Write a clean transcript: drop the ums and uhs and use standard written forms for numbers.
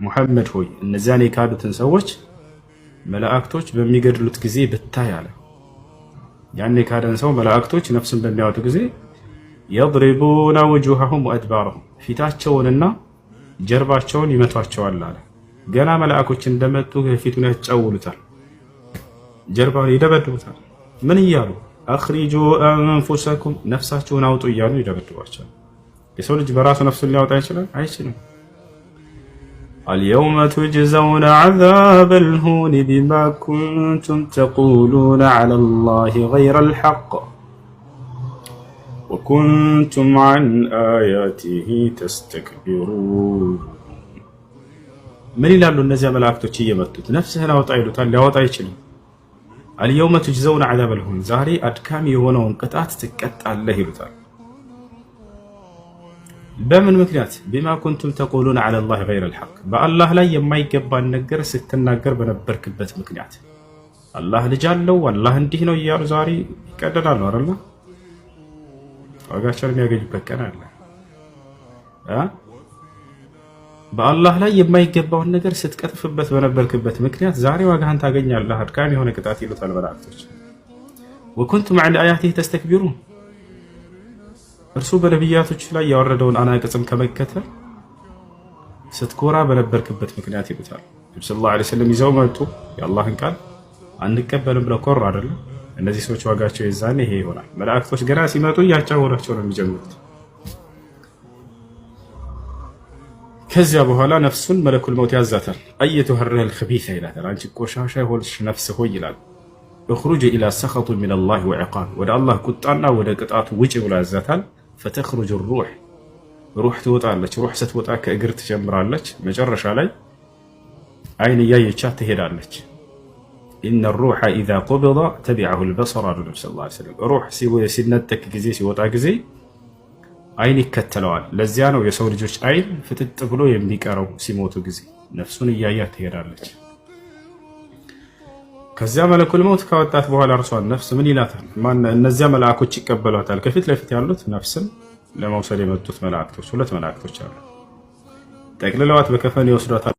ሙሐመድ ሆይ እነዚያን የካዱትን ሰዎች መላእክቶች በሚገድሉት ጊዜ ብታይ አለ። ያን የካደን ሰው መላእክቶች ነፍስን በሚያወጡ ጊዜ የድሪቡነ ውጁሀሁም ወአድባረሁም ፊታቸውንና ጀርባቸውን ይመቷቸዋል አለ። ገና መላእኮች እንደመጡ ፊቱን ያጫውሉታል፣ ጀርባውን ይደበድቡታል። ምን እያሉ አኽሪጁ አንፉሰኩም ነፍሳችሁን አውጡ እያሉ ይደበድቧቸዋል። የሰው ልጅ በራሱ ነፍሱን ሊያወጣ ይችላል? አይችልም። አልየውመ ቱጅዘውነ ዐዛበል ሁኒ ቢማ ኩንቱም ተቁሉነ ዐለላሂ ገይረል ሐቅ ወኩንቱም ዐን አያቲሂ ተስተክቢሩን። ምን ይላሉ እነዚያ መላእክቶች እየመጡት? ነፍስህን አውጣ ይሉታል። ሊያወጣ አይችልም። አልየውመ ቱጅዘውነ ዐዛበል ሁኒ ዛሬ አድካሚ የሆነውን ቅጣት ትቀጣለህ ይሉታል። በምን ምክንያት? ቢማ ኩንቱም ተቁሉነ ዐለላሂ ገይረል ሐቅ በአላህ ላይ የማይገባን ነገር ስትናገር በነበርክበት ምክንያት። አላህ ልጅ አለው፣ አላህ እንዲህ ነው እያሉ ዛሬ ይቀደዳሉ አይደል? ዋጋቸውን የሚያገኙበት ቀን አለ። በአላህ ላይ የማይገባውን ነገር ስትቀጥፍበት በነበርክበት ምክንያት ዛሬ ዋጋህን ታገኛለህ፣ አድካሚ የሆነ ቅጣት ይሉታል መላእክቶች። ወኩንቱም ዐን አያቲሂ ተስተክቢሩን እርሱ በነቢያቶች ላይ ያወረደውን አናቅጽም ከመከተል ስትኮራ በነበርክበት ምክንያት ይሉታል። ነብዩ ሰለላሁ ዐለይሂ ወሰለም ይዘው መጡ የአላህን ቃል አንቀበልም ብለው ኮራ አይደለም። እነዚህ ሰዎች ዋጋቸው የዛኔ ይሄ ይሆናል። መላእክቶች ገና ሲመጡ እያጫወራቸው ነው የሚጀምሩት። ከዚያ በኋላ ነፍሱን መለኩል መውት ያዛታል። አየቱሃ ሩሑል ኸቢሳ ይላታል። አንቺ ቆሻሻ የሆንሽ ነፍስ ሆይ ይላል። እኽሩጂ ኢላ ሰኸጢ ሚነላሂ ወዒቃብ ወደ አላህ ቁጣና ወደ ቅጣቱ ውጪ ብሎ ያዛታል። ፈተኽሩጅ ሩህ ትወጣለች። ሩህ ስትወጣ ከእግር ትጀምራለች። መጨረሻ ላይ አይን እያየቻት ትሄዳለች። ኢነ ሩሐ ኢዛ ቁቢደ ተቢዐሁል በሰር አሉ ነብዩ ሰለላሁ ዐለይሂ ወሰለም። ሩህ ሲነጠቅ ጊዜ ሲወጣ ጊዜ አይን ይከተለዋል። ለዚያ ነው የሰው ልጆች አይን ፍጥጥ ብሎ የሚቀረው ሲሞቱ ጊዜ ነፍሱን እያያት ትሄዳለች። ከዚያ መለኩል መውት ካወጣት በኋላ እርሷን ነፍስ ምን ይላታል? እነዚያ መላእኮች ይቀበሏታል። ከፊት ለፊት ያሉት ነፍስን ለመውሰድ የመጡት መላእክቶች፣ ሁለት መላእክቶች አሉ። ጠቅልለዋት በከፈን ይወስዷታል።